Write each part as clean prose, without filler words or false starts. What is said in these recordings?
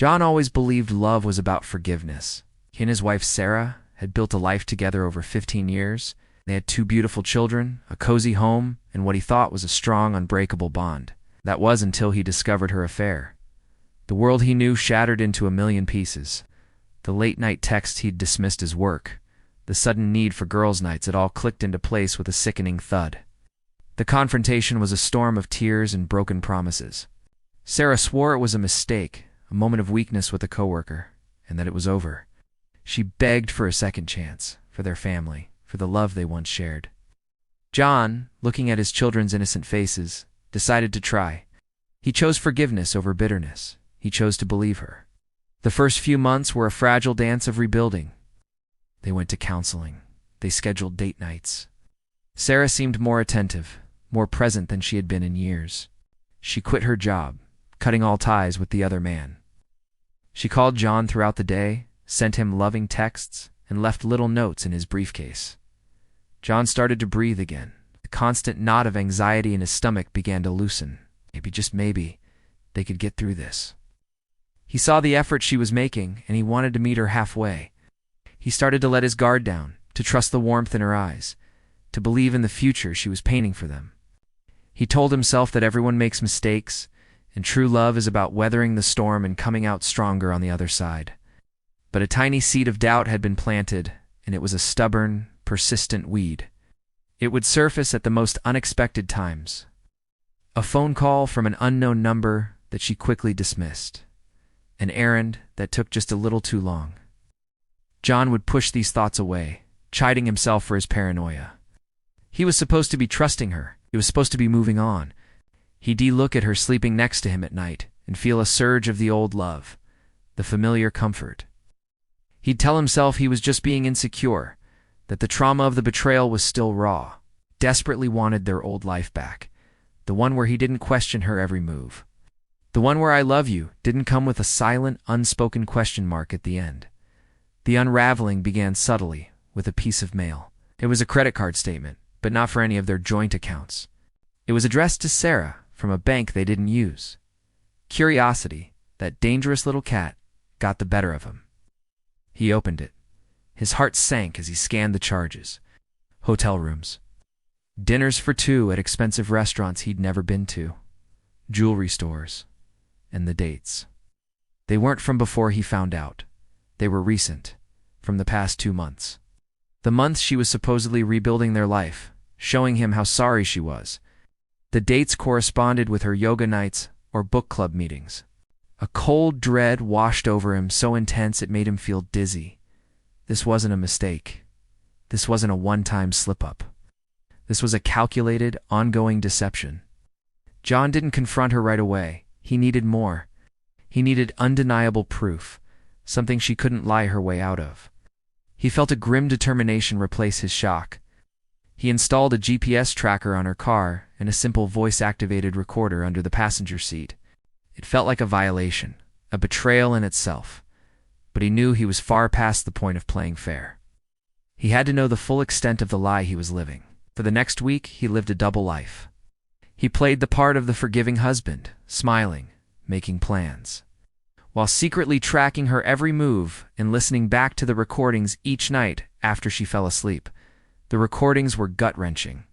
John always believed love was about forgiveness. He and his wife Sarah had built a life together over 15 years. They had 2 beautiful children, a cozy home, and what he thought was a strong, unbreakable bond. That was until he discovered her affair. The world he knew shattered into a million pieces. The late-night texts he'd dismissed as work, the sudden need for girls' nights, it all clicked into place with a sickening thud. The confrontation was a storm of tears and broken promises. Sarah swore it was a mistake, a moment of weakness with a coworker, and that it was over. She begged for a second chance, for their family, for the love they once shared. John, looking at his children's innocent faces, decided to try. He chose forgiveness over bitterness. He chose to believe her. The first few months were a fragile dance of rebuilding. They went to counseling. They scheduled date nights. Sarah seemed more attentive, more present than she had been in years. She quit her job, cutting all ties with the other man. She called John throughout the day, sent him loving texts, and left little notes in his briefcase. John started to breathe again. The constant knot of anxiety in his stomach began to loosen. Maybe, just maybe, they could get through this. He saw the effort she was making, and he wanted to meet her halfway. He started to let his guard down, to trust the warmth in her eyes, to believe in the future she was painting for them. He told himself that everyone makes mistakes, and true love is about weathering the storm and coming out stronger on the other side. But a tiny seed of doubt had been planted, and it was a stubborn, persistent weed. It would surface at the most unexpected times. A phone call from an unknown number that she quickly dismissed. An errand that took just a little too long. John would push these thoughts away, chiding himself for his paranoia. He was supposed to be trusting her. He was supposed to be moving on. He'd look at her sleeping next to him at night and feel a surge of the old love, the familiar comfort. He'd tell himself he was just being insecure, that the trauma of the betrayal was still raw, desperately wanted their old life back, the one where he didn't question her every move. The one where "I love you" didn't come with a silent, unspoken question mark at the end. The unraveling began subtly, with a piece of mail. It was a credit card statement, but not for any of their joint accounts. It was addressed to Sarah, from a bank they didn't use. Curiosity, that dangerous little cat, got the better of him. He opened it. His heart sank as he scanned the charges. Hotel rooms. Dinners for 2 at expensive restaurants he'd never been to. Jewelry stores. And the dates. They weren't from before he found out. They were recent, from the past 2 months. The months she was supposedly rebuilding their life, showing him how sorry she was. The dates corresponded with her yoga nights or book club meetings. A cold dread washed over him, so intense it made him feel dizzy. This wasn't a mistake. This wasn't a one-time slip-up. This was a calculated, ongoing deception. John didn't confront her right away. He needed more. He needed undeniable proof, something she couldn't lie her way out of. He felt a grim determination replace his shock. He installed a GPS tracker on her car and a simple voice-activated recorder under the passenger seat. It felt like a violation, a betrayal in itself, but he knew he was far past the point of playing fair. He had to know the full extent of the lie he was living. For the next week, he lived a double life. He played the part of the forgiving husband, smiling, making plans, while secretly tracking her every move and listening back to the recordings each night after she fell asleep. The recordings were gut-wrenching.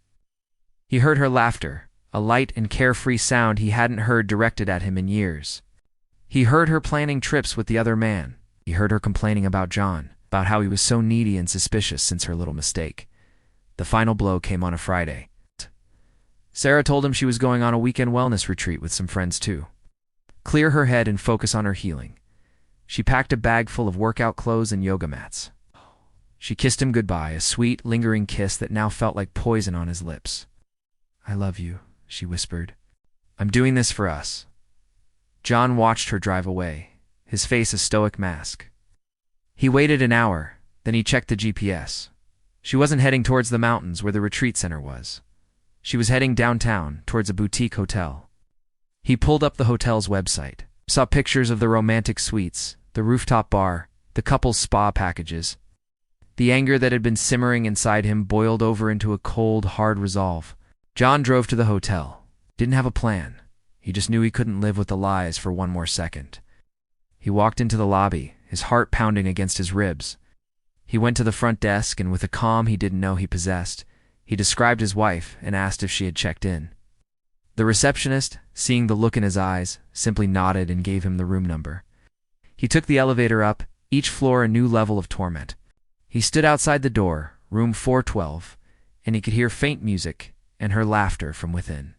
He heard her laughter, a light and carefree sound he hadn't heard directed at him in years. He heard her planning trips with the other man. He heard her complaining about John, about how he was so needy and suspicious since her little mistake. The final blow came on a Friday. Sarah told him she was going on a weekend wellness retreat with some friends too. Clear her head and focus on her healing. She packed a bag full of workout clothes and yoga mats. She kissed him goodbye, a sweet, lingering kiss that now felt like poison on his lips. "I love you," she whispered. "I'm doing this for us." John watched her drive away, his face a stoic mask. He waited an hour, then he checked the GPS. She wasn't heading towards the mountains where the retreat center was. She was heading downtown, towards a boutique hotel. He pulled up the hotel's website, saw pictures of the romantic suites, the rooftop bar, the couple's spa packages. The anger that had been simmering inside him boiled over into a cold, hard resolve. John drove to the hotel. Didn't have a plan. He just knew he couldn't live with the lies for one more second. He walked into the lobby, his heart pounding against his ribs. He went to the front desk, and with a calm he didn't know he possessed, he described his wife and asked if she had checked in. The receptionist, seeing the look in his eyes, simply nodded and gave him the room number. He took the elevator up, each floor a new level of torment. He stood outside the door, room 412, and he could hear faint music and her laughter from within.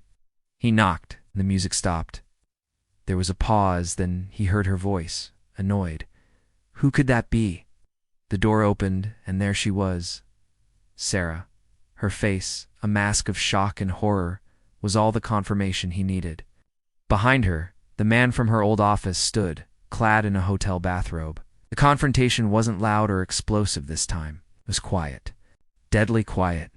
He knocked, and the music stopped. There was a pause, then he heard her voice, annoyed. Who could that be? The door opened, and there she was. Sarah. Her face, a mask of shock and horror, was all the confirmation he needed. Behind her, the man from her old office stood, clad in a hotel bathrobe. The confrontation wasn't loud or explosive this time. It was quiet. Deadly quiet.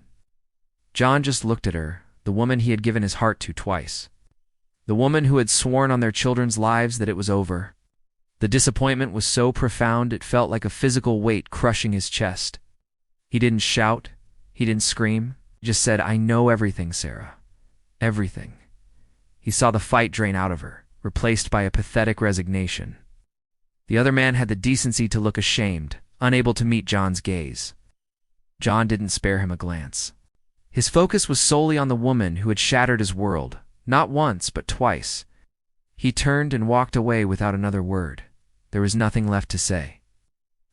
John just looked at her, the woman he had given his heart to twice. The woman who had sworn on their children's lives that it was over. The disappointment was so profound it felt like a physical weight crushing his chest. He didn't shout. He didn't scream. He just said, "I know everything, Sarah. Everything." He saw the fight drain out of her, replaced by a pathetic resignation. The other man had the decency to look ashamed, unable to meet John's gaze. John didn't spare him a glance. His focus was solely on the woman who had shattered his world, not once, but twice. He turned and walked away without another word. There was nothing left to say.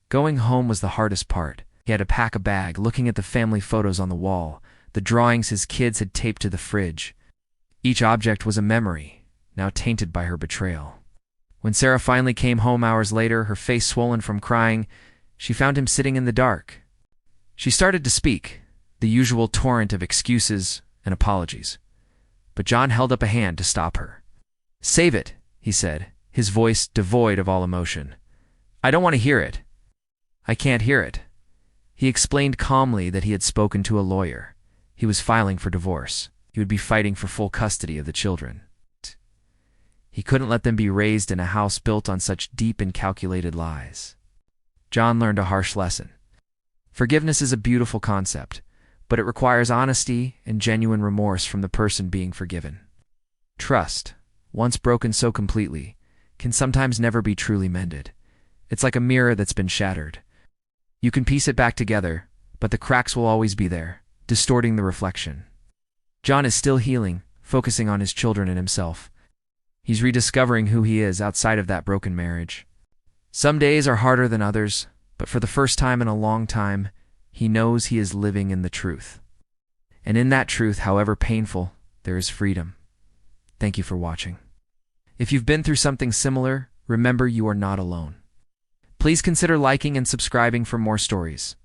Going home was the hardest part. He had to pack a bag, looking at the family photos on the wall, the drawings his kids had taped to the fridge. Each object was a memory, now tainted by her betrayal. When Sarah finally came home hours later, her face swollen from crying, she found him sitting in the dark. She started to speak, the usual torrent of excuses and apologies. But John held up a hand to stop her. "Save it," he said, his voice devoid of all emotion. "I don't want to hear it. I can't hear it." He explained calmly that he had spoken to a lawyer. He was filing for divorce. He would be fighting for full custody of the children. He couldn't let them be raised in a house built on such deep and calculated lies. John learned a harsh lesson. Forgiveness is a beautiful concept, but it requires honesty and genuine remorse from the person being forgiven. Trust, once broken so completely, can sometimes never be truly mended. It's like a mirror that's been shattered. You can piece it back together, but the cracks will always be there, distorting the reflection. John is still healing, focusing on his children and himself. He's rediscovering who he is outside of that broken marriage. Some days are harder than others, but for the first time in a long time, he knows he is living in the truth. And in that truth, however painful, there is freedom. Thank you for watching. If you've been through something similar, remember you are not alone. Please consider liking and subscribing for more stories.